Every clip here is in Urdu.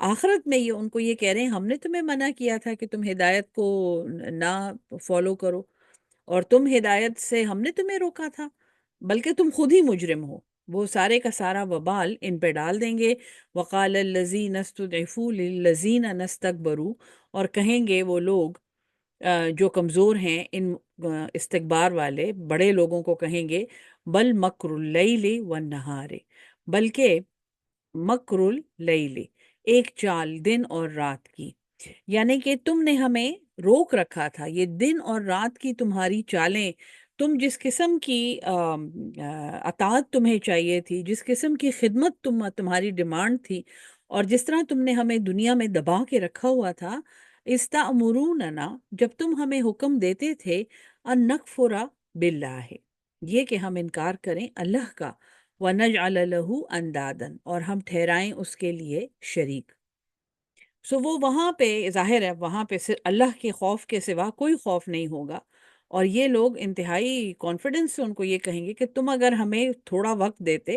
آخرت میں یہ ان کو یہ کہہ رہے ہیں ہم نے تمہیں منع کیا تھا کہ تم ہدایت کو نہ فالو کرو، اور تم ہدایت سے ہم نے تمہیں روکا تھا، بلکہ تم خود ہی مجرم ہو۔ وہ سارے کا سارا وبال ان پہ ڈال دیں گے۔ وقال الذین استضعفوا للذین استکبروا، اور کہیں گے وہ لوگ جو کمزور ہیں، ان استکبار والے بڑے لوگوں کو کہیں گے، بل مکر اللیل والنہار، بلکہ مکر اللیل، ایک چال دن اور رات کی، یعنی کہ تم نے ہمیں روک رکھا تھا، یہ دن اور رات کی تمہاری چالیں، تم جس قسم کی اطاعت تمہیں چاہیے تھی، جس قسم کی خدمت تمہاری ڈیمانڈ تھی، اور جس طرح تم نے ہمیں دنیا میں دبا کے رکھا ہوا تھا، استامروننا، جب تم ہمیں حکم دیتے تھے، ان نکفر باللہ، یہ کہ ہم انکار کریں اللہ کا، وَنَجْعَلَ لَهُ أَنْدَادًا، اور ہم ٹھہرائیں اس کے لیے شریک۔ وہ وہاں پہ ظاہر ہے، وہاں پہ صرف اللہ کے خوف کے سوا کوئی خوف نہیں ہوگا، اور یہ لوگ انتہائی کانفیڈنس سے ان کو یہ کہیں گے کہ تم اگر ہمیں تھوڑا وقت دیتے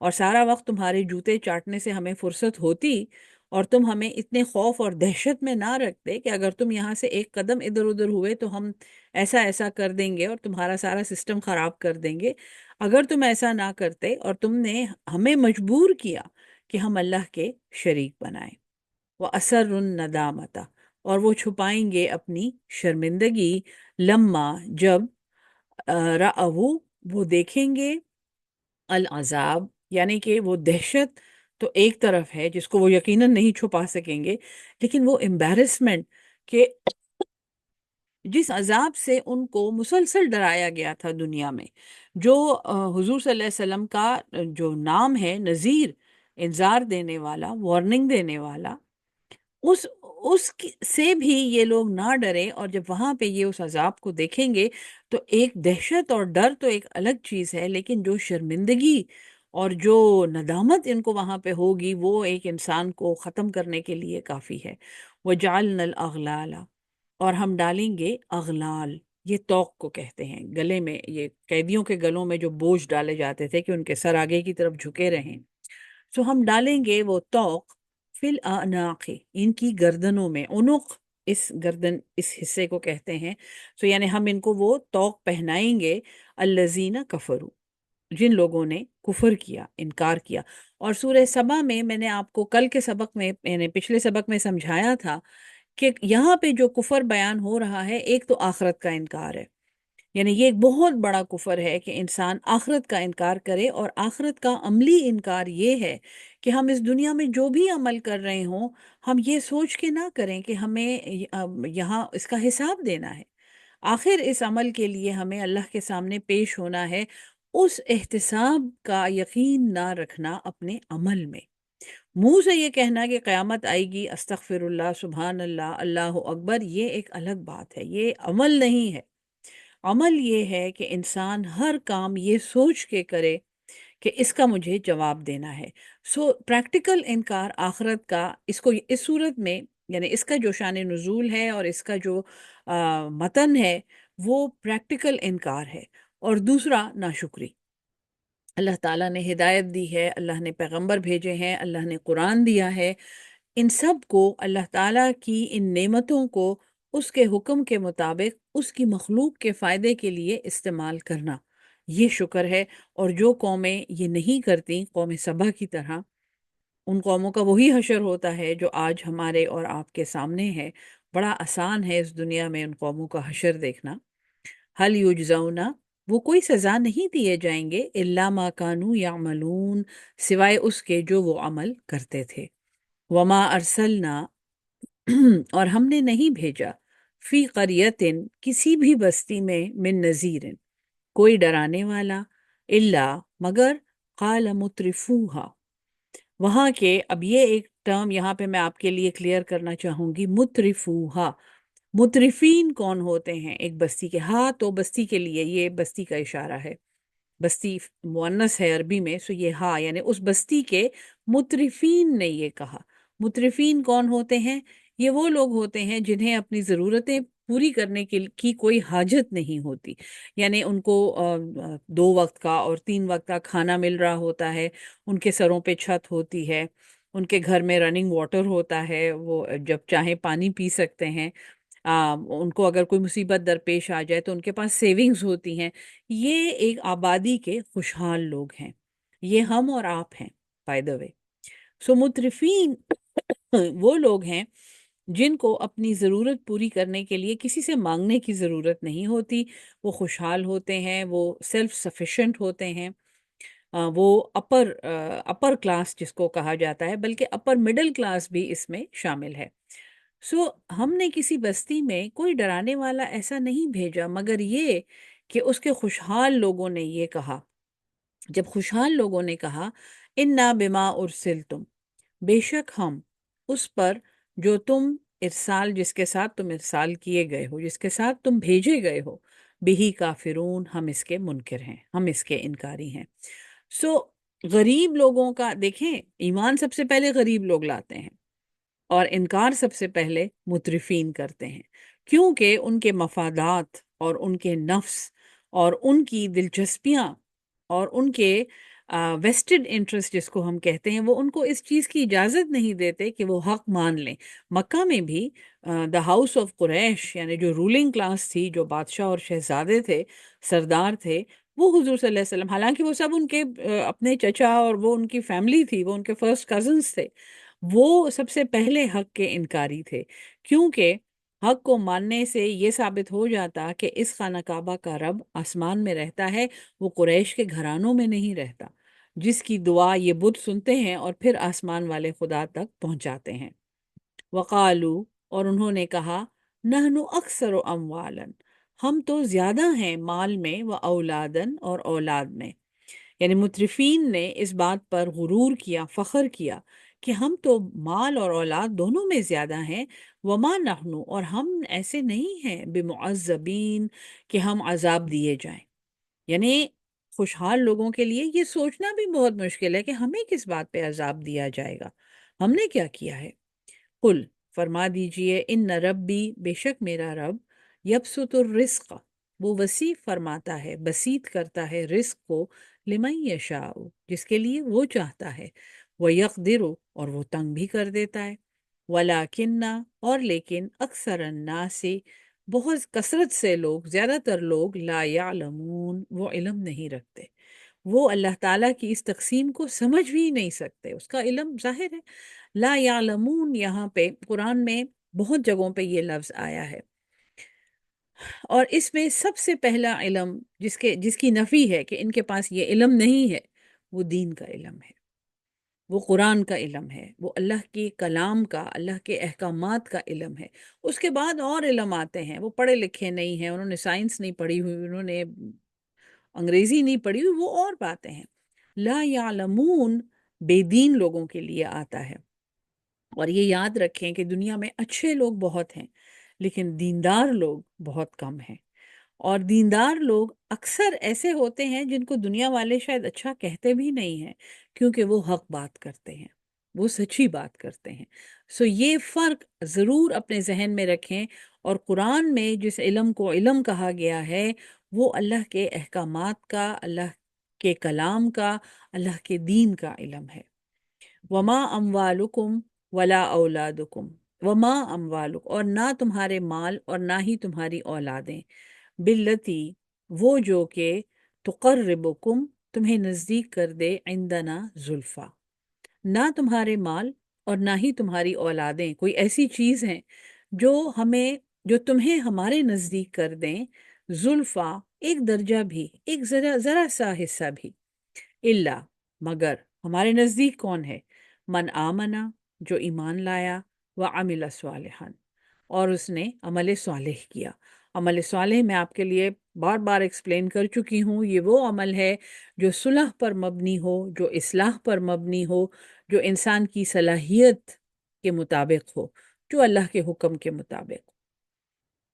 اور سارا وقت تمہارے جوتے چاٹنے سے ہمیں فرصت ہوتی، اور تم ہمیں اتنے خوف اور دہشت میں نہ رکھتے کہ اگر تم یہاں سے ایک قدم ادھر ادھر ہوئے تو ہم ایسا ایسا کر دیں گے اور تمہارا سارا سسٹم خراب کر دیں گے، اگر تم ایسا نہ کرتے اور تم نے ہمیں مجبور کیا کہ ہم اللہ کے شریک بنائیں، وَأَسَرُّ النَّدَامَةَ، اور وہ چھپائیں گے اپنی شرمندگی، لما، جب رَأَوْا، وہ دیکھیں گے، العذاب، یعنی کہ وہ دہشت تو ایک طرف ہے جس کو وہ یقیناً نہیں چھپا سکیں گے، لیکن وہ امبیرسمنٹ کہ جس عذاب سے ان کو مسلسل ڈرایا گیا تھا دنیا میں، جو حضور صلی اللہ علیہ وسلم کا جو نام ہے نذیر، انذار دینے والا، وارننگ دینے والا، سے بھی یہ لوگ نہ ڈرے، اور جب وہاں پہ یہ اس عذاب کو دیکھیں گے تو ایک دہشت اور ڈر تو ایک الگ چیز ہے، لیکن جو شرمندگی اور جو ندامت ان کو وہاں پہ ہوگی وہ ایک انسان کو ختم کرنے کے لیے کافی ہے۔ وَجَعَلْنَا الْأَغْلَالَ، اور ہم ڈالیں گے اغلال، یہ توق کو کہتے ہیں، گلے میں، یہ قیدیوں کے گلوں میں جو بوجھ ڈالے جاتے تھے کہ ان کے سر آگے کی طرف جھکے رہیں، ہم ڈالیں گے وہ توق فی الاعناق، ان کی گردنوں میں، عنق اس گردن اس حصے کو کہتے ہیں، یعنی ہم ان کو وہ توق پہنائیں گے، الذین کفروا، جن لوگوں نے کفر کیا، انکار کیا۔ اور سورہ سبا میں نے آپ کو کل کے سبق میں، یعنی پچھلے سبق میں سمجھایا تھا کہ یہاں پہ جو کفر بیان ہو رہا ہے، ایک تو آخرت کا انکار ہے، یعنی یہ ایک بہت بڑا کفر ہے کہ انسان آخرت کا انکار کرے، اور آخرت کا عملی انکار یہ ہے کہ ہم اس دنیا میں جو بھی عمل کر رہے ہوں، ہم یہ سوچ کے نہ کریں کہ ہمیں یہاں اس کا حساب دینا ہے، آخر اس عمل کے لیے ہمیں اللہ کے سامنے پیش ہونا ہے، اس احتساب کا یقین نہ رکھنا اپنے عمل میں، منہ سے یہ کہنا کہ قیامت آئے گی، استغفر اللہ، سبحان اللہ، اللہ اکبر، یہ ایک الگ بات ہے، یہ عمل نہیں ہے۔ عمل یہ ہے کہ انسان ہر کام یہ سوچ کے کرے کہ اس کا مجھے جواب دینا ہے۔ پریکٹیکل انکار آخرت کا، اس کو اس صورت میں، یعنی اس کا جو شان نزول ہے اور اس کا جو متن ہے وہ پریکٹیکل انکار ہے، اور دوسرا ناشکری۔ اللہ تعالیٰ نے ہدایت دی ہے، اللہ نے پیغمبر بھیجے ہیں، اللہ نے قرآن دیا ہے، ان سب کو، اللہ تعالیٰ کی ان نعمتوں کو اس کے حکم کے مطابق اس کی مخلوق کے فائدے کے لیے استعمال کرنا، یہ شکر ہے۔ اور جو قومیں یہ نہیں کرتی، قوم سبا کی طرح، ان قوموں کا وہی حشر ہوتا ہے جو آج ہمارے اور آپ کے سامنے ہے۔ بڑا آسان ہے اس دنیا میں ان قوموں کا حشر دیکھنا۔ حل یجزون، وہ کوئی سزا نہیں دیے جائیں گے، الا ما کانوا یعملون، سوائے اس کے جو وہ عمل کرتے تھے۔ وما ارسلنا، اور ہم نے نہیں بھیجا، فی قریتن، کسی بھی بستی میں، من نذیر، کوئی ڈرانے والا، الا، مگر، قال مترفوہا، وہاں کے، اب یہ ایک ٹرم یہاں پہ میں آپ کے لیے کلیئر کرنا چاہوں گی، مترفوہا، مترفین کون ہوتے ہیں ایک بستی کے؟ ہاں، تو بستی کے لیے یہ بستی کا اشارہ ہے، بستی مؤنث ہے عربی میں، یہ ہاں، یعنی اس بستی کے مترفین نے یہ کہا۔ مترفین کون ہوتے ہیں؟ یہ وہ لوگ ہوتے ہیں جنہیں اپنی ضرورتیں پوری کرنے کی کوئی حاجت نہیں ہوتی، یعنی ان کو 2 وقت کا اور 3 وقت کا کھانا مل رہا ہوتا ہے، ان کے سروں پہ چھت ہوتی ہے، ان کے گھر میں رننگ واٹر ہوتا ہے، وہ جب چاہیں پانی پی سکتے ہیں، ان کو اگر کوئی مصیبت درپیش آ جائے تو ان کے پاس سیونگز ہوتی ہیں۔ یہ ایک آبادی کے خوشحال لوگ ہیں، یہ ہم اور آپ ہیں بائی دا وے۔ سو مترفین وہ لوگ ہیں جن کو اپنی ضرورت پوری کرنے کے لیے کسی سے مانگنے کی ضرورت نہیں ہوتی، وہ خوشحال ہوتے ہیں، وہ سیلف سفیشینٹ ہوتے ہیں، وہ اپر کلاس جس کو کہا جاتا ہے، بلکہ اپر مڈل کلاس بھی اس میں شامل ہے۔ سو ہم نے کسی بستی میں کوئی ڈرانے والا ایسا نہیں بھیجا مگر یہ کہ اس کے خوشحال لوگوں نے یہ کہا، جب خوشحال لوگوں نے کہا انا بما ارسلتم، بے شک ہم اس پر جو تم ارسال، جس کے ساتھ تم ارسال کیے گئے ہو، جس کے ساتھ تم بھیجے گئے ہو، بہی کافرون، ہم اس کے منکر ہیں، ہم اس کے انکاری ہیں۔ سو غریب لوگوں کا دیکھیں، ایمان سب سے پہلے غریب لوگ لاتے ہیں اور انکار سب سے پہلے مترفین کرتے ہیں، کیونکہ ان کے مفادات اور ان کے نفس اور ان کی دلچسپیاں اور ان کے ویسٹڈ انٹرسٹ جس کو ہم کہتے ہیں، وہ ان کو اس چیز کی اجازت نہیں دیتے کہ وہ حق مان لیں۔ مکہ میں بھی دا ہاؤس آف قریش، یعنی جو رولنگ کلاس تھی، جو بادشاہ اور شہزادے تھے، سردار تھے، وہ حضور صلی اللہ علیہ وسلم، حالانکہ وہ سب ان کے اپنے چچا اور وہ ان کی فیملی تھی، وہ ان کے فرسٹ کزنس تھے، وہ سب سے پہلے حق کے انکاری تھے، کیونکہ حق کو ماننے سے یہ ثابت ہو جاتا کہ اس خانہ کعبہ کا رب آسمان میں رہتا ہے، وہ قریش کے گھرانوں میں نہیں رہتا، جس کی دعا یہ بت سنتے ہیں اور پھر آسمان والے خدا تک پہنچاتے ہیں۔ وقالو، اور انہوں نے کہا، نحنو اکثر و اموالن، ہم تو زیادہ ہیں مال میں، و اولادن، اور اولاد میں، یعنی مترفین نے اس بات پر غرور کیا، فخر کیا کہ ہم تو مال اور اولاد دونوں میں زیادہ ہیں، وما نحنو، اور ہم ایسے نہیں ہیں، بمعذبین، کہ ہم عذاب دیے جائیں۔ یعنی خوشحال لوگوں کے لیے یہ سوچنا بھی بہت مشکل ہے کہ ہمیں کس بات پہ عذاب دیا جائے گا، ہم نے کیا کیا ہے۔ قل، فرما دیجئے، ان ربی، بے شک میرا رب، یبسط الرزق، وہ وسیع فرماتا ہے، بسیط کرتا ہے رزق کو، لمن یشاء، جس کے لیے وہ چاہتا ہے، ویقدر، اور وہ تنگ بھی کر دیتا ہے، ولیکن، اور لیکن، اکثر الناس، بہت کثرت سے لوگ، زیادہ تر لوگ، لا یعلمون، وہ علم نہیں رکھتے، وہ اللہ تعالیٰ کی اس تقسیم کو سمجھ بھی نہیں سکتے، اس کا علم ظاہر ہے۔ لا یعلمون یہاں پہ قرآن میں بہت جگہوں پہ یہ لفظ آیا ہے، اور اس میں سب سے پہلا علم جس کی نفی ہے کہ ان کے پاس یہ علم نہیں ہے، وہ دین کا علم ہے، وہ قرآن کا علم ہے، وہ اللہ کے کلام کا، اللہ کے احکامات کا علم ہے۔ اس کے بعد اور علم آتے ہیں، وہ پڑھے لکھے نہیں ہیں، انہوں نے سائنس نہیں پڑھی ہوئی، انہوں نے انگریزی نہیں پڑھی ہوئی، وہ اور باتیں ہیں۔ لا یعلمون بے دین لوگوں کے لیے آتا ہے۔ اور یہ یاد رکھیں کہ دنیا میں اچھے لوگ بہت ہیں لیکن دیندار لوگ بہت کم ہیں، اور دیندار لوگ اکثر ایسے ہوتے ہیں جن کو دنیا والے شاید اچھا کہتے بھی نہیں ہیں، کیونکہ وہ حق بات کرتے ہیں، وہ سچی بات کرتے ہیں۔ سو یہ فرق ضرور اپنے ذہن میں رکھیں، اور قرآن میں جس علم کو علم کہا گیا ہے، وہ اللہ کے احکامات کا، اللہ کے کلام کا، اللہ کے دین کا علم ہے۔ وما اموالکم ولا اولادکم، وما اموالک، اور نہ تمہارے مال اور نہ ہی تمہاری اولادیں، باللتی، وہ جو کہ، تقربکم، تمہیں نزدیک کر دے، عندنا زلفا، نہ تمہارے مال اور نہ ہی تمہاری اولادیں کوئی ایسی چیز ہیں جو ہمیں، جو تمہیں ہمارے نزدیک کر دیں، زلفا، ایک درجہ بھی، ایک ذرا ذرا سا حصہ بھی، اللہ، مگر، ہمارے نزدیک کون ہے، من آمنا، جو ایمان لایا، وعمل صالحا، اور اس نے عمل صالح کیا۔ عمل صالح میں آپ کے لیے بار بار ایکسپلین کر چکی ہوں، یہ وہ عمل ہے جو صلح پر مبنی ہو، جو اصلاح پر مبنی ہو، جو انسان کی صلاحیت کے مطابق ہو، جو اللہ کے حکم کے مطابق۔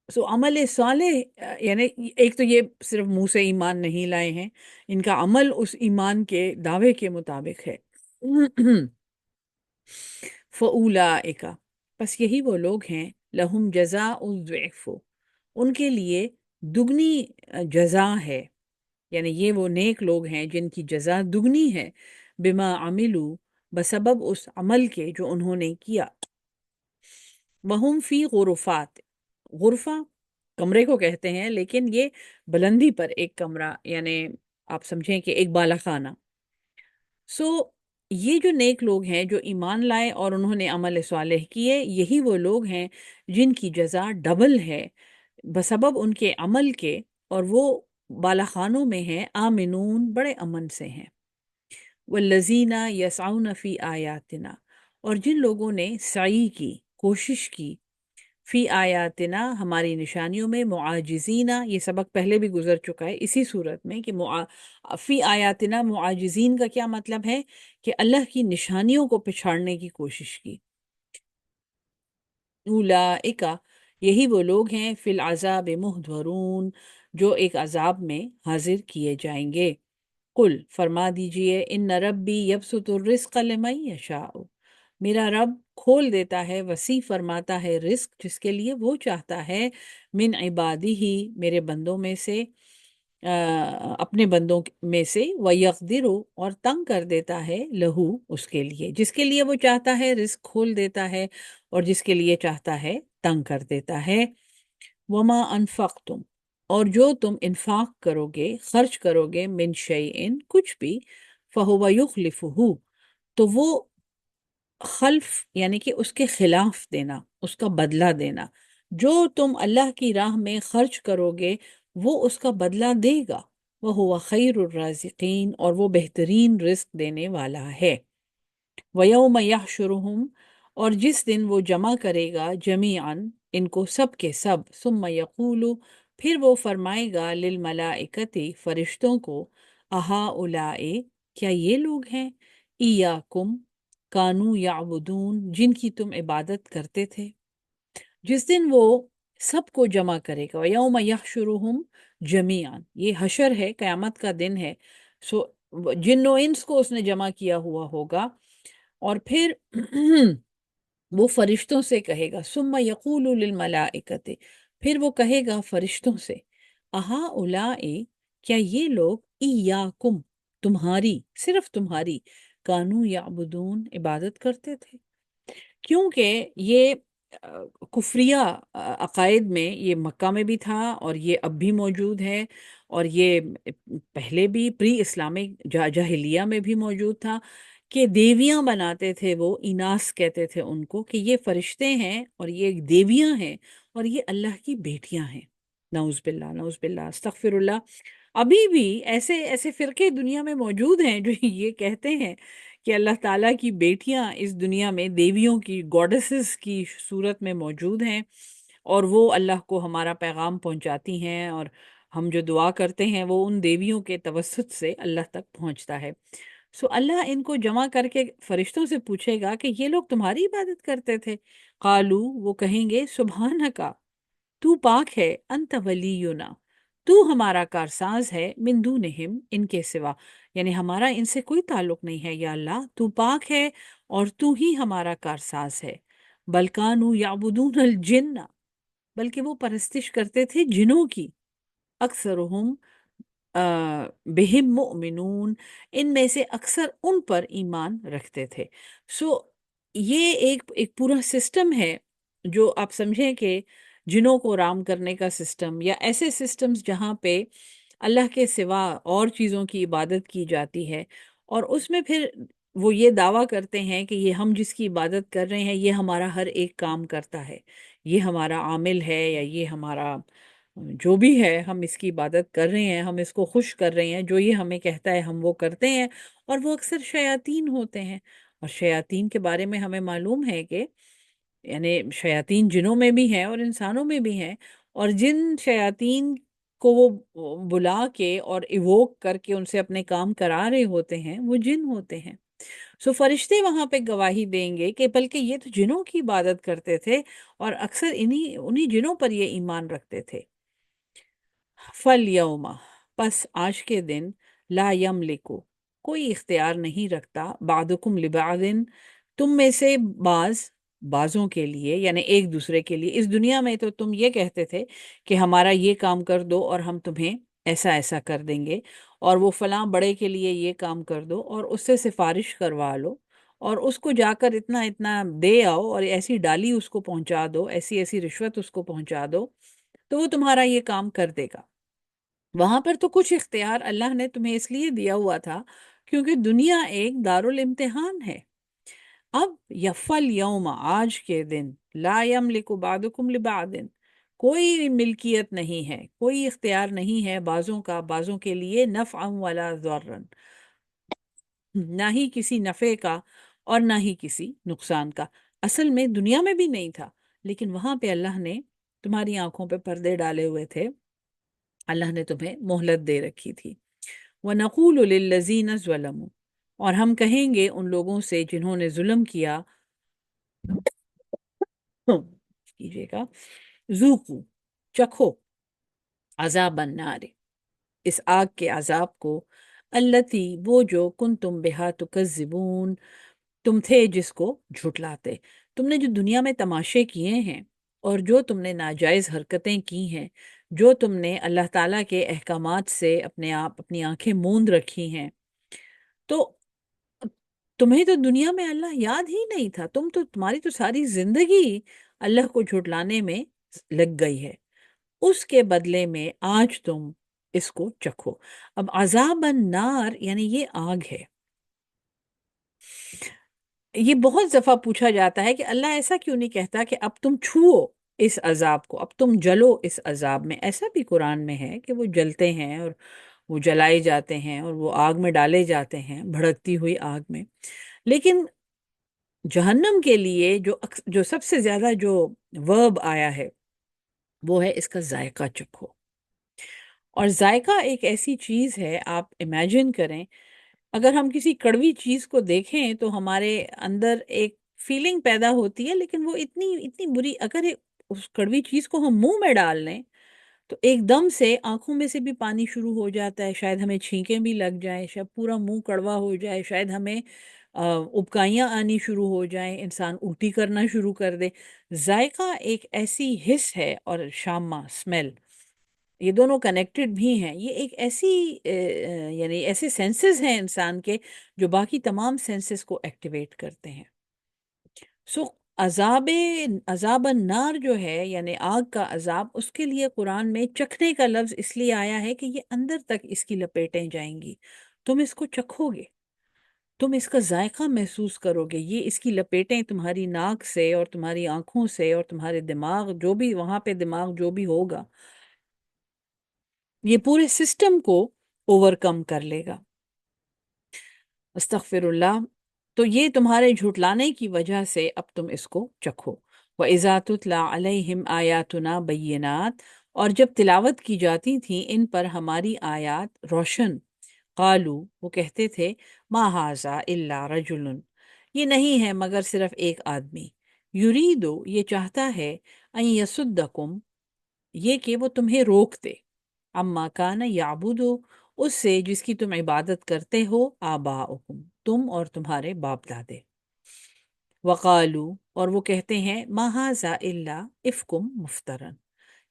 سو عمل صالح یعنی ایک تو یہ صرف منہ سے ایمان نہیں لائے ہیں، ان کا عمل اس ایمان کے دعوے کے مطابق ہے۔ فَأُولَئِكَ، پس یہی وہ لوگ ہیں، لہم جزاء الضعف، ان کے لیے دگنی جزا ہے، یعنی یہ وہ نیک لوگ ہیں جن کی جزا دگنی ہے، بما عملو، بسبب اس عمل کے جو انہوں نے کیا. وہم فی غرفات، غرفہ کمرے کو کہتے ہیں، لیکن یہ بلندی پر ایک کمرہ، یعنی آپ سمجھیں کہ ایک بالا خانہ. سو یہ جو نیک لوگ ہیں جو ایمان لائے اور انہوں نے عمل صالح کیے، یہی وہ لوگ ہیں جن کی جزا ڈبل ہے بسبب ان کے عمل کے، اور وہ بالا خانوں میں ہیں، آمنون بڑے امن سے ہیں. والذین یسعون فی آیاتنا، اور جن لوگوں نے سعی کی، کوشش کی، فی آیاتنا ہماری نشانیوں میں، معاجزینہ یہ سبق پہلے بھی گزر چکا ہے اسی صورت میں کہ فی آیاتنا معاجزین کا کیا مطلب ہے کہ اللہ کی نشانیوں کو پچھاڑنے کی کوشش کی. اولئک یہی وہ لوگ ہیں فی العذاب محضرون جو ایک عذاب میں حاضر کیے جائیں گے. قل فرما دیجئے ان ربی یبسط الرزق لمن یشاء، میرا رب کھول دیتا ہے، وسیع فرماتا ہے رزق جس کے لیے وہ چاہتا ہے، من عبادی ہی میرے بندوں میں سے، اپنے بندوں میں سے، وَيَقْدِرُ اور تنگ کر دیتا ہے، لہو اس کے لیے، جس کے لیے وہ چاہتا ہے رزق کھول دیتا ہے، اور جس کے لیے چاہتا ہے تنگ کر دیتا ہے. وما انفقتم اور جو تم انفاق کرو گے، خرچ کرو گے، من شیئن کچھ بھی، فہو یخلفہ تو وہ خلف یعنی کہ اس کے خلاف دینا، اس کا بدلہ دینا. جو تم اللہ کی راہ میں خرچ کرو گے وہ اس کا بدلہ دے گا. وَهُوَ خَيْرُ الرَّازِقِينَ اور وہ بہترین رزق دینے والا ہے. وَيَوْمَ يَحْشُرُهُمْ اور جس دن وہ جمع کرے گا جمیعاً ان کو سب کے سب، ثم یقول پھر وہ فرمائے گا للملائکتی فرشتوں کو، اہؤلاء کیا یہ لوگ ہیں، ایاکم کانو یعبدون جن کی تم عبادت کرتے تھے. جس دن وہ سب کو جمع کرے گا، یوم یحشرہم جمیعاً، یہ حشر ہے، قیامت کا دن ہے. سو جن و انس کو اس نے جمع کیا ہوا ہوگا، اور پھر وہ فرشتوں سے کہے گا، ثم یقول للملائکۃ پھر وہ کہے گا فرشتوں سے، اہؤلاء کیا یہ لوگ، ایاکم تمہاری، صرف تمہاری، کانو یعبدون عبادت کرتے تھے. کیونکہ یہ کفریہ عقائد میں یہ مکہ میں بھی تھا، اور یہ اب بھی موجود ہے، اور یہ پہلے بھی پری اسلامک جاہلیہ میں بھی موجود تھا کہ دیویاں بناتے تھے، وہ اناس کہتے تھے ان کو، کہ یہ فرشتے ہیں اور یہ دیویاں ہیں اور یہ اللہ کی بیٹیاں ہیں. نعوذ باللہ، نعوذ باللہ، استغفر اللہ. ابھی بھی ایسے ایسے فرقے دنیا میں موجود ہیں جو یہ کہتے ہیں کہ اللہ تعالیٰ کی بیٹیاں اس دنیا میں دیویوں کی، گوڈسز کی صورت میں موجود ہیں، اور وہ اللہ کو ہمارا پیغام پہنچاتی ہیں، اور ہم جو دعا کرتے ہیں وہ ان دیویوں کے توسط سے اللہ تک پہنچتا ہے. سو اللہ ان کو جمع کر کے فرشتوں سے پوچھے گا کہ یہ لوگ تمہاری عبادت کرتے تھے. قالو وہ کہیں گے، سبحانکا تو پاک ہے، انت ولینا تو ہمارا کارساز ہے، من دونہم ان کے سوا، یعنی ہمارا ان سے کوئی تعلق نہیں ہے، یا اللہ تو پاک ہے اور تو ہی ہمارا کارساز ہے. بل کانوا یعبدون الجن بلکہ وہ پرستش کرتے تھے جنوں کی، اکثرہم بہم مؤمنون ان میں سے اکثر ان پر ایمان رکھتے تھے. سو یہ ایک پورا سسٹم ہے جو آپ سمجھیں کہ جنوں کو رام کرنے کا سسٹم، یا ایسے سسٹمز جہاں پہ اللہ کے سوا اور چیزوں کی عبادت کی جاتی ہے، اور اس میں پھر وہ یہ دعویٰ کرتے ہیں کہ یہ ہم جس کی عبادت کر رہے ہیں یہ ہمارا ہر ایک کام کرتا ہے، یہ ہمارا عامل ہے، یا یہ ہمارا جو بھی ہے، ہم اس کی عبادت کر رہے ہیں، ہم اس کو خوش کر رہے ہیں، جو یہ ہمیں کہتا ہے ہم وہ کرتے ہیں. اور وہ اکثر شیاطین ہوتے ہیں، اور شیاطین کے بارے میں ہمیں معلوم ہے کہ یعنی شیاطین جنوں میں بھی ہیں اور انسانوں میں بھی ہیں، اور جن شیاطین کو وہ بلا کے اور ایووک کر کے ان سے اپنے کام کرا رہے ہوتے ہیں وہ جن ہوتے ہیں. سو فرشتے وہاں پہ گواہی دیں گے کہ بلکہ یہ تو جنوں کی عبادت کرتے تھے، اور اکثر انہی جنوں پر یہ ایمان رکھتے تھے. فَالْيَوْمَ پس آج کے دن، لا یملکو کوئی اختیار نہیں رکھتا، بعضکم لبعض تم میں سے بعضوں کے لیے، یعنی ایک دوسرے کے لیے. اس دنیا میں تو تم یہ کہتے تھے کہ ہمارا یہ کام کر دو اور ہم تمہیں ایسا ایسا کر دیں گے، اور وہ فلاں بڑے کے لیے یہ کام کر دو اور اس سے سفارش کروا لو، اور اس کو جا کر اتنا اتنا دے آؤ اور ایسی ڈالی اس کو پہنچا دو، ایسی ایسی رشوت اس کو پہنچا دو، تو وہ تمہارا یہ کام کر دے گا۔ وہاں پر تو کچھ اختیار اللہ نے تمہیں اس لیے دیا ہوا تھا کیونکہ دنیا ایک دارالامتحان ہے۔ اب یفل یوم، آج کے دن، لا یملک بعضکم لبعض، کوئی ملکیت نہیں ہے، کوئی اختیار نہیں ہے بعضوں کا بعضوں کے لیے، نفعا ولا ضرا، نہ ہی کسی نفع کا اور نہ ہی کسی نقصان کا۔ اصل میں دنیا میں بھی نہیں تھا، لیکن وہاں پہ اللہ نے تمہاری آنکھوں پہ پردے ڈالے ہوئے تھے، اللہ نے تمہیں مہلت دے رکھی تھی۔ وَنَقُولُ لِلَّذِينَ ظَلَمُوا، اور ہم کہیں گے ان لوگوں سے جنہوں نے ظلم کیا، کیجیے گا، ذوقوا، چکھو، عذاب النار، اس آگ کے عذاب کو، التی، وہ جو، کنتم بہا تکذبون، تم تھے جس کو جھٹلاتے۔ تم نے جو دنیا میں تماشے کیے ہیں اور جو تم نے ناجائز حرکتیں کی ہیں، جو تم نے اللہ تعالیٰ کے احکامات سے اپنی آنکھیں موند رکھی ہیں، تو تمہیں تو دنیا میں اللہ یاد ہی نہیں تھا، تمہاری تو ساری زندگی اللہ کو جھٹلانے میں لگ گئی ہے۔ اس کے بدلے میں آج تم اس کو چکھو۔ اب عذاب النار یعنی یہ آگ ہے۔ یہ بہت دفعہ پوچھا جاتا ہے کہ اللہ ایسا کیوں نہیں کہتا کہ اب تم چھوؤ اس عذاب کو، اب تم جلو اس عذاب میں؟ ایسا بھی قرآن میں ہے کہ وہ جلتے ہیں اور وہ جلائے جاتے ہیں اور وہ آگ میں ڈالے جاتے ہیں، بھڑکتی ہوئی آگ میں۔ لیکن جہنم کے لیے جو سب سے زیادہ جو ورب آیا ہے وہ ہے اس کا ذائقہ چکھو۔ اور ذائقہ ایک ایسی چیز ہے، آپ امیجن کریں، اگر ہم کسی کڑوی چیز کو دیکھیں تو ہمارے اندر ایک فیلنگ پیدا ہوتی ہے، لیکن وہ اتنی اتنی بری، اگر اس کڑوی چیز کو ہم منہ میں ڈال لیں تو ایک دم سے آنکھوں میں سے بھی پانی شروع ہو جاتا ہے، شاید ہمیں چھینکیں بھی لگ جائیں، شاید پورا منہ کڑوا ہو جائے، شاید ہمیں ابکائیاں آنی شروع ہو جائیں، انسان الٹی کرنا شروع کر دے۔ ذائقہ ایک ایسی حس ہے، اور شامہ، اسمیل، یہ دونوں کنیکٹڈ بھی ہیں۔ یہ ایک ایسی یعنی ایسے سینسز ہیں انسان کے جو باقی تمام سینسز کو ایکٹیویٹ کرتے ہیں۔ سو عذاب النار جو ہے یعنی آگ کا عذاب، اس کے لیے قرآن میں چکھنے کا لفظ اس لیے آیا ہے کہ یہ اندر تک اس کی لپیٹیں جائیں گی، تم اس کو چکھو گے، تم اس کا ذائقہ محسوس کرو گے، یہ اس کی لپیٹیں تمہاری ناک سے اور تمہاری آنکھوں سے اور تمہارے دماغ، جو بھی وہاں پہ دماغ جو بھی ہوگا، یہ پورے سسٹم کو اوور کم کر لے گا۔ استغفر اللہ۔ تو یہ تمہارے جھٹلانے کی وجہ سے اب تم اس کو چکھو۔ وَإِذَا تُتْلَى عَلَيْهِمْ آيَاتُنَا بَيِّنَاتٍ، اور جب تلاوت کی جاتی تھیں ان پر ہماری آیات روشن، قالو، وہ کہتے تھے، ما ھذا الا رجل، یہ نہیں ہے مگر صرف ایک آدمی، یریدو، یہ چاہتا ہے، ان یصدکم، یہ کہ وہ تمہیں روک دے، اما کان یعبدو، اس سے جس کی تم عبادت کرتے ہو، آباؤکم، تم اور تمہارے باپ دادے، وقالو، اور وہ کہتے ہیں، ما ھذا الا افکم مفترن،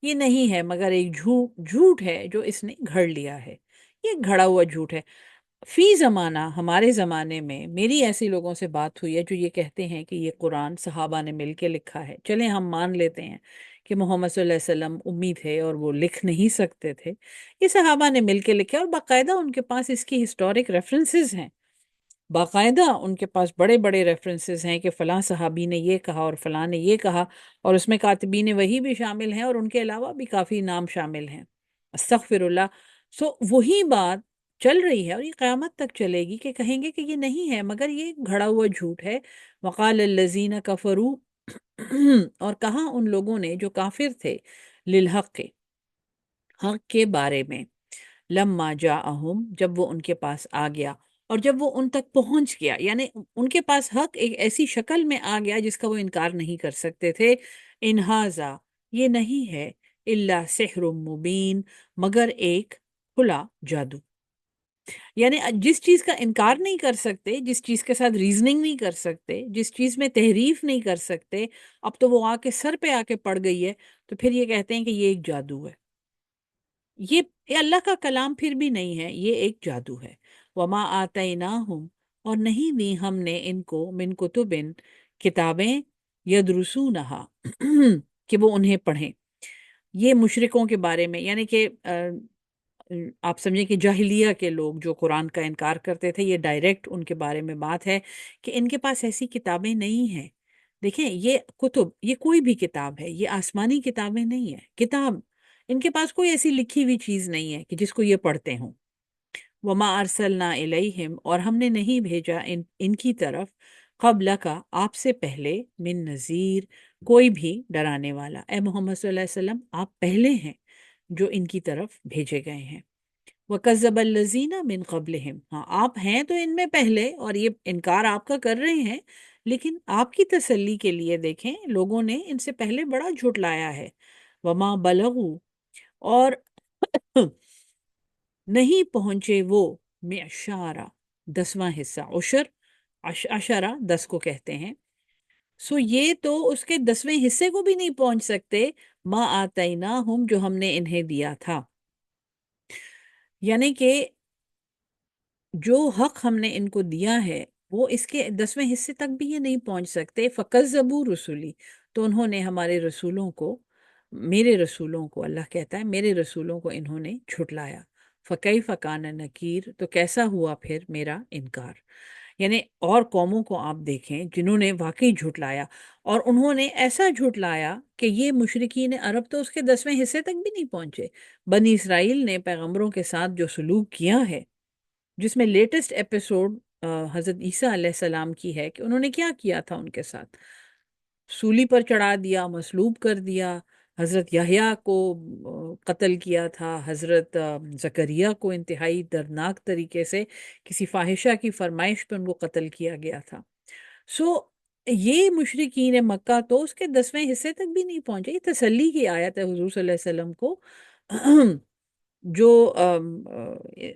یہ نہیں ہے مگر ایک جھوٹ ہے جو اس نے گھڑ لیا ہے، یہ گھڑا ہوا جھوٹ ہے۔ فی زمانہ، ہمارے زمانے میں میری ایسے لوگوں سے بات ہوئی ہے جو یہ کہتے ہیں کہ یہ قرآن صحابہ نے مل کے لکھا ہے۔ چلیں ہم مان لیتے ہیں کہ محمد صلی اللہ علیہ وسلم امی تھے اور وہ لکھ نہیں سکتے تھے، یہ صحابہ نے مل کے لکھا، اور باقاعدہ ان کے پاس اس کی ہسٹورک ریفرنسز ہیں، باقاعدہ ان کے پاس بڑے بڑے ریفرنسز ہیں کہ فلاں صحابی نے یہ کہا اور فلاں نے یہ کہا، اور اس میں کاتبین وحی بھی شامل ہیں اور ان کے علاوہ بھی کافی نام شامل ہیں۔ استغفر اللہ۔ سو وہی بات چل رہی ہے اور یہ قیامت تک چلے گی کہ کہیں گے کہ یہ نہیں ہے مگر یہ گھڑا ہوا جھوٹ ہے۔ وقال الذین کفروا، اور کہا ان لوگوں نے جو کافر تھے، للحق، حق کے بارے میں، لما جاءہم، جب وہ ان کے پاس آ گیا، اور جب وہ ان تک پہنچ گیا، یعنی ان کے پاس حق ایک ایسی شکل میں آ گیا جس کا وہ انکار نہیں کر سکتے تھے، ان ھذا، یہ نہیں ہے، الا سحر مبین، مگر ایک کھلا جادو، یعنی جس چیز کا انکار نہیں کر سکتے، جس چیز کے ساتھ ریزننگ نہیں کر سکتے، جس چیز میں تحریف نہیں کر سکتے، اب تو وہ آ کے سر پہ آ کے پڑ گئی ہے، تو پھر یہ کہتے ہیں کہ یہ ایک جادو ہے۔ یہ اللہ کا کلام پھر بھی نہیں ہے، یہ ایک جادو ہے۔ وما آتیناہم، اور نہیں دی ہم نے ان کو من کتبن کتابیں یدرسونہا کہ وہ انہیں پڑھیں. یہ مشرکوں کے بارے میں، یعنی کہ آپ سمجھیں کہ جاہلیہ کے لوگ جو قرآن کا انکار کرتے تھے، یہ ڈائریکٹ ان کے بارے میں بات ہے کہ ان کے پاس ایسی کتابیں نہیں ہیں. دیکھیں یہ کتب، یہ کوئی بھی کتاب ہے، یہ آسمانی کتابیں نہیں ہیں. کتاب ان کے پاس کوئی ایسی لکھی ہوئی چیز نہیں ہے کہ جس کو یہ پڑھتے ہوں. وما ارسلنا الیہم، اور ہم نے نہیں بھیجا ان کی طرف قبل کا، آپ سے پہلے، من نذیر، کوئی بھی ڈرانے والا. اے محمد صلی اللہ علیہ وسلم آپ پہلے ہیں جو ان کی طرف بھیجے گئے ہیں. وَكَذَّبَ الَّذِينَ مِن قَبْلِهِمْ، ہاں آپ ہیں تو ان میں پہلے، اور یہ انکار آپ کا کر رہے ہیں، لیکن آپ کی تسلی کے لیے دیکھیں لوگوں نے ان سے پہلے بڑا جھٹلایا ہے. وَمَا بَلَغُوا، اور نہیں پہنچے وہ، معشارہ 10واں حصہ، عشر، عشرہ 10 کو کہتے ہیں. سو یہ تو اس کے 10ویں حصے کو بھی نہیں پہنچ سکتے. ما آتیناہم، جو ہم نے انہیں دیا تھا. یعنی کہ جو حق ہم نے ان کو دیا ہے وہ اس کے 10ویں حصے تک بھی یہ نہیں پہنچ سکتے. فَكَذَّبُوا رُسُلِي، تو انہوں نے ہمارے رسولوں کو، میرے رسولوں کو، اللہ کہتا ہے میرے رسولوں کو انہوں نے جھٹلایا. فَكَيْفَ كَانَ نَكِيرٌ، تو کیسا ہوا پھر میرا انکار. یعنی اور قوموں کو آپ دیکھیں جنہوں نے واقعی جھٹلایا، اور انہوں نے ایسا جھٹلایا کہ یہ مشرکین عرب تو اس کے 10ویں حصے تک بھی نہیں پہنچے. بنی اسرائیل نے پیغمبروں کے ساتھ جو سلوک کیا ہے، جس میں لیٹسٹ ایپیسوڈ حضرت عیسیٰ علیہ السلام کی ہے کہ انہوں نے کیا کیا تھا ان کے ساتھ. سولی پر چڑھا دیا، مصلوب کر دیا. حضرت یحییٰ کو قتل کیا تھا. حضرت زکریا کو انتہائی دردناک طریقے سے کسی فاحشہ کی فرمائش پہ ان کو قتل کیا گیا تھا. سو یہ مشرکین مکہ تو اس کے 10ویں حصے تک بھی نہیں پہنچے. یہ تسلی کی آیت ہے حضور صلی اللہ علیہ وسلم کو، جو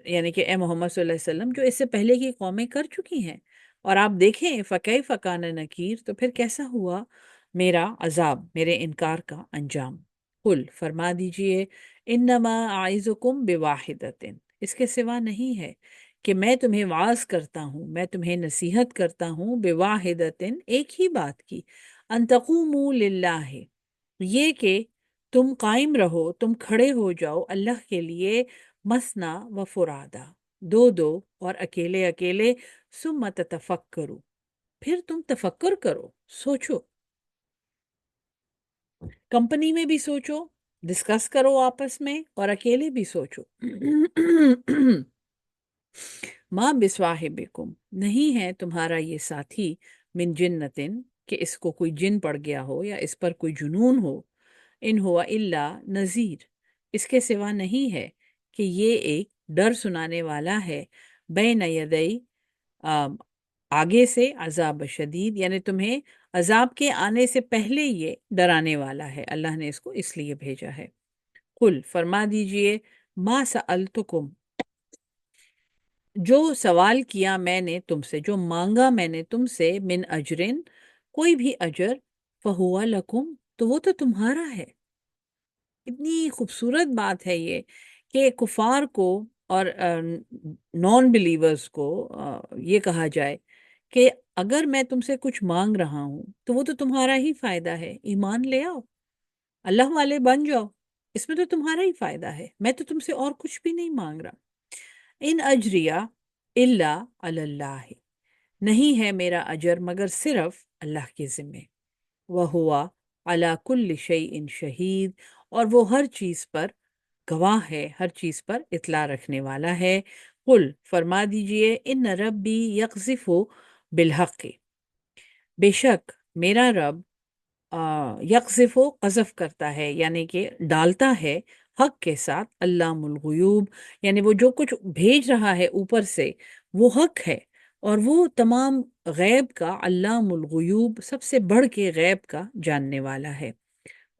یعنی کہ اے محمد صلی اللہ علیہ وسلم جو اس سے پہلے کی قومیں کر چکی ہیں. اور آپ دیکھیں فَكَيْفَ كَانَ نَكِيرٌ، تو پھر کیسا ہوا میرا عذاب، میرے انکار کا انجام. قل، فرما دیجئے، انما اعظکم بواحدۃ، اس کے سوا نہیں ہے کہ میں تمہیں وعظ کرتا ہوں، میں تمہیں نصیحت کرتا ہوں، بواحدۃ، ایک ہی بات کی، ان تقوموا للہ، یہ کہ تم قائم رہو، تم کھڑے ہو جاؤ اللہ کے لیے، مثنا و فرادا، دو دو اور اکیلے اکیلے، ثم تتفکروا، پھر تم تفکر کرو، سوچو، کمپنی میں بھی سوچو، ڈسکس کرو آپس میں، اور اکیلے بھی سوچو. ماں بصواحبکم، نہیں ہے تمہارا یہ ساتھی، من جنتن، کہ اس کو کوئی جن پڑ گیا ہو یا اس پر کوئی جنون ہو. ان ہوا الا نذیر، اس کے سوا نہیں ہے کہ یہ ایک ڈر سنانے والا ہے، بین یدئی، آگے سے، عذاب شدید، یعنی تمہیں عذاب کے آنے سے پہلے یہ ڈرانے والا ہے. اللہ نے اس کو اس لیے بھیجا ہے. قل، فرما دیجئے، ما سألتکم، جو سوال کیا میں نے تم سے، جو مانگا میں نے تم سے، من اجرن، کوئی بھی اجر، فہو لکم، تو وہ تو تمہارا ہے. اتنی خوبصورت بات ہے یہ کہ کفار کو اور نان بلیورز کو یہ کہا جائے کہ اگر میں تم سے کچھ مانگ رہا ہوں تو وہ تو تمہارا ہی فائدہ ہے، ایمان لے آؤ، اللہ والے بن جاؤ، اس میں تو تمہارا ہی فائدہ ہے، میں تو تم سے اور کچھ بھی نہیں مانگ رہا. ان اجریہ الا علی اللہ، نہیں ہے میرا اجر مگر صرف اللہ کے ذمے. وہوا علی کل شیء شہید، اور وہ ہر چیز پر گواہ ہے، ہر چیز پر اطلاع رکھنے والا ہے. قل، فرما دیجئے، ان ربی یقذف بالحق، بے شک میرا رب یقذف، قذف کرتا ہے، یعنی کہ ڈالتا ہے، حق کے ساتھ، علام الغیوب، یعنی وہ جو کچھ بھیج رہا ہے اوپر سے وہ حق ہے، اور وہ تمام غیب کا، علام الغیوب، سب سے بڑھ کے غیب کا جاننے والا ہے.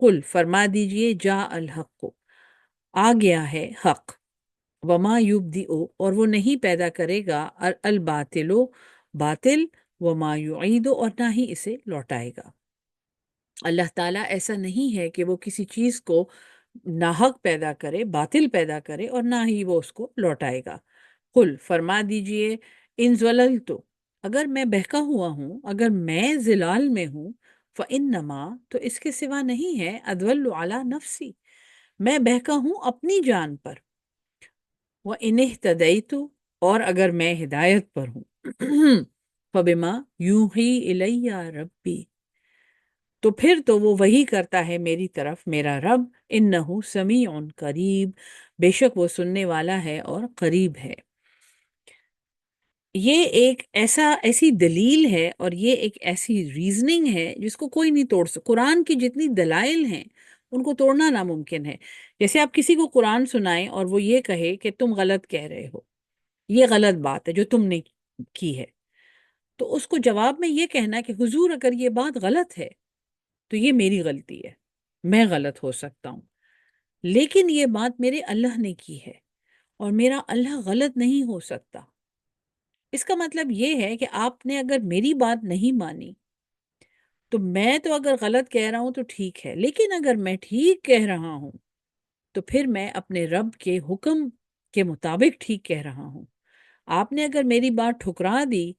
قل، فرما دیجئے، جا الحق، آ گیا ہے حق، وما یبدئ، اور وہ نہیں پیدا کرے گا، الباطل، باطل، وما یعید، اور نہ ہی اسے لوٹائے گا. اللہ تعالیٰ ایسا نہیں ہے کہ وہ کسی چیز کو ناحق پیدا کرے، باطل پیدا کرے، اور نہ ہی وہ اس کو لوٹائے گا. قل، فرما دیجئے، ان زللت، اگر میں بہکا ہوا ہوں، اگر میں ضلال میں ہوں، فَإِنَّمَا تو اس کے سوا نہیں ہے، أَدْوَلُّ عَلَى نَفْسِي میں بہکا ہوں اپنی جان پر، وَإِنِ اهْتَدَيْتُ اور اگر میں ہدایت پر ہوں، فَبِمَا يُوحِي إِلَيَّ رَبِّي تو پھر تو وہ وہی کرتا ہے میری طرف میرا رب، انہ سمیع قریب بے شک وہ سننے والا ہے اور قریب ہے۔ یہ ایک ایسی دلیل ہے اور یہ ایک ایسی ریزننگ ہے جس کو کوئی نہیں توڑ سکتا۔ قرآن کی جتنی دلائل ہیں ان کو توڑنا ناممکن ہے۔ جیسے آپ کسی کو قرآن سنائیں اور وہ یہ کہے کہ تم غلط کہہ رہے ہو، یہ غلط بات ہے جو تم نے کی ہے، تو اس کو جواب میں یہ کہنا کہ حضور اگر یہ بات غلط ہے تو یہ میری غلطی ہے، میں غلط ہو سکتا ہوں، لیکن یہ بات میرے اللہ نے کی ہے اور میرا اللہ غلط نہیں ہو سکتا۔ اس کا مطلب یہ ہے کہ آپ نے اگر میری بات نہیں مانی تو میں تو اگر غلط کہہ رہا ہوں تو ٹھیک ہے، لیکن اگر میں ٹھیک کہہ رہا ہوں تو پھر میں اپنے رب کے حکم کے مطابق ٹھیک کہہ رہا ہوں۔ آپ نے اگر میری بات ٹھکرا دی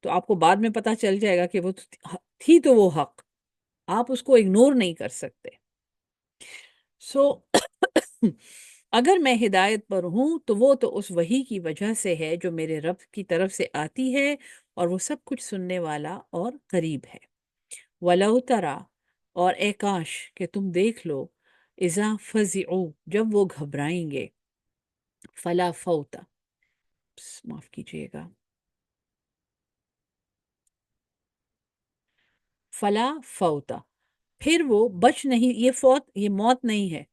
تو آپ کو بعد میں پتا چل جائے گا کہ وہ تھی تو وہ حق، آپ اس کو اگنور نہیں کر سکتے۔ سو اگر میں ہدایت پر ہوں تو وہ تو اس وحی کی وجہ سے ہے جو میرے رب کی طرف سے آتی ہے، اور وہ سب کچھ سننے والا اور قریب ہے۔ وَلَوْ تَرَا اور اے کاش کہ تم دیکھ لو، اذا فزعوا جب وہ گھبرائیں گے، فلا فوت معاف کیجئے گا، فلا فوتا پھر وہ بچ نہیں، یہ فوت یہ موت نہیں ہے،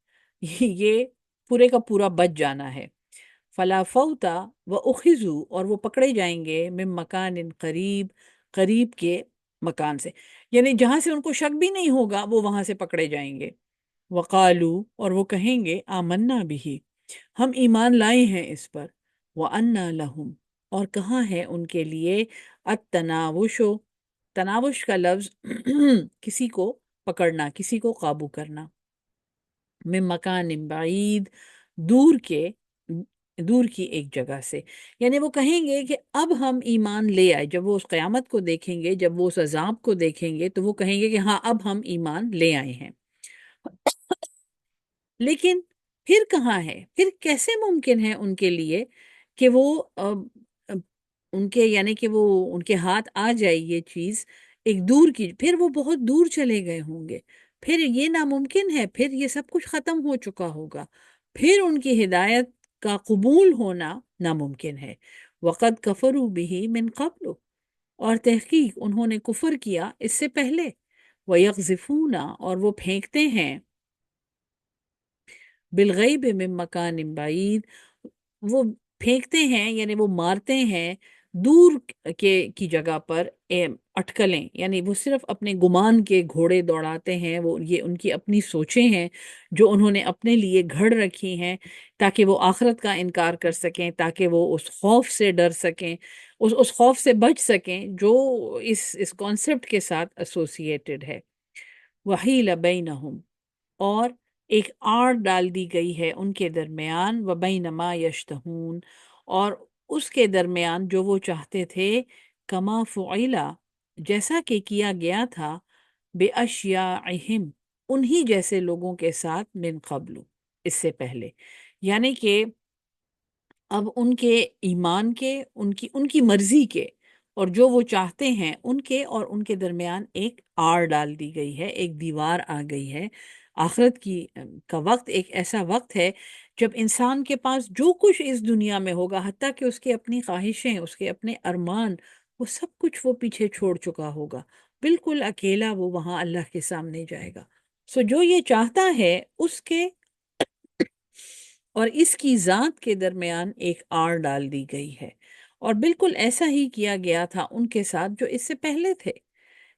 یہ پورے کا پورا بچ جانا ہے۔ فلا فوتا وَأُخِذُوا اور وہ پکڑے جائیں گے من مکان قریب، قریب کے مکان سے، یعنی جہاں سے ان کو شک بھی نہیں ہوگا وہ وہاں سے پکڑے جائیں گے۔ وقالو اور وہ کہیں گے آمنا بھی ہم ایمان لائے ہیں اس پر، وَأَنَّا لَهُمْ اور کہاں ہے ان کے لیے التناوش، تناوش کا لفظ کسی کو پکڑنا، کسی کو قابو کرنا، من مکان بعید دور کی ایک جگہ سے، یعنی وہ کہیں گے کہ اب ہم ایمان لے آئے، جب وہ اس قیامت کو دیکھیں گے، جب وہ اس عذاب کو دیکھیں گے تو وہ کہیں گے کہ ہاں اب ہم ایمان لے آئے ہیں۔ لیکن پھر کہاں ہے، پھر کیسے ممکن ہے ان کے لیے کہ وہ ان کے یعنی کہ وہ ان کے ہاتھ آ جائے یہ چیز ایک دور کی، پھر وہ بہت دور چلے گئے ہوں گے، پھر یہ ناممکن ہے، پھر یہ سب کچھ ختم ہو چکا ہوگا، پھر ان کی ہدایت کا قبول ہونا ناممکن ہے۔ وقد کفروا به من قبل اور تحقیق انہوں نے کفر کیا اس سے پہلے، وَيَقْذِفُونَ اور وہ پھینکتے ہیں بالغیب من مکان بعید وہ پھینکتے ہیں یعنی وہ مارتے ہیں دور کی جگہ پر اٹکلیں، یعنی وہ صرف اپنے گمان کے گھوڑے دوڑاتے ہیں، وہ یہ ان کی اپنی سوچیں ہیں جو انہوں نے اپنے لیے گھڑ رکھی ہیں تاکہ وہ آخرت کا انکار کر سکیں، تاکہ وہ اس خوف سے ڈر سکیں، اس خوف سے بچ سکیں جو اس کانسیپٹ کے ساتھ ایسوسیٹڈ ہے۔ وَحِیلَ بَینَہُم اور ایک آڑ ڈال دی گئی ہے ان کے درمیان، وَبَینَ مَا یشتہون اور اس کے درمیان جو وہ چاہتے تھے، کما فعلا جیسا کہ کیا گیا تھا، بے اشیاءہم انہی جیسے لوگوں کے ساتھ، من قبل اس سے پہلے، یعنی کہ اب ان کے ایمان کے، ان کی مرضی کے اور جو وہ چاہتے ہیں ان کے اور ان کے درمیان ایک آڑ ڈال دی گئی ہے، ایک دیوار آ گئی ہے۔ آخرت کا وقت ایک ایسا وقت ہے جب انسان کے پاس جو کچھ اس دنیا میں ہوگا، حتیٰ کہ اس کی اپنی خواہشیں، اس کے اپنے ارمان، وہ سب کچھ وہ پیچھے چھوڑ چکا ہوگا، بالکل اکیلا وہ وہاں اللہ کے سامنے جائے گا۔ سو جو یہ چاہتا ہے اس کے اور اس کی ذات کے درمیان ایک آڑ ڈال دی گئی ہے، اور بالکل ایسا ہی کیا گیا تھا ان کے ساتھ جو اس سے پہلے تھے۔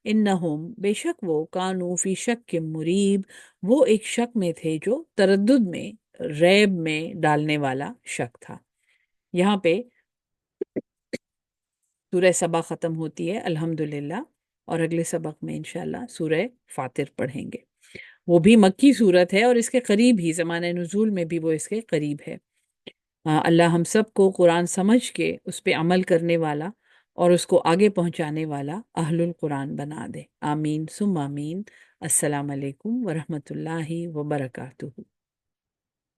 انہم بے شک وہ کانوا فی شک مریب وہ ایک شک میں تھے جو تردد میں، ریب میں ڈالنے والا شک تھا۔ یہاں پہ سورہ سبا ختم ہوتی ہے الحمدللہ، اور اگلے سبق میں انشاءاللہ سورہ فاطر پڑھیں گے۔ وہ بھی مکی صورت ہے اور اس کے قریب ہی زمانہ نزول میں بھی وہ اس کے قریب ہے۔ اللہ ہم سب کو قرآن سمجھ کے اس پہ عمل کرنے والا اور اس کو آگے پہنچانے والا اہل القرآن بنا دے۔ آمین ثم آمین۔ السلام علیکم ورحمۃ اللہ وبرکاتہ۔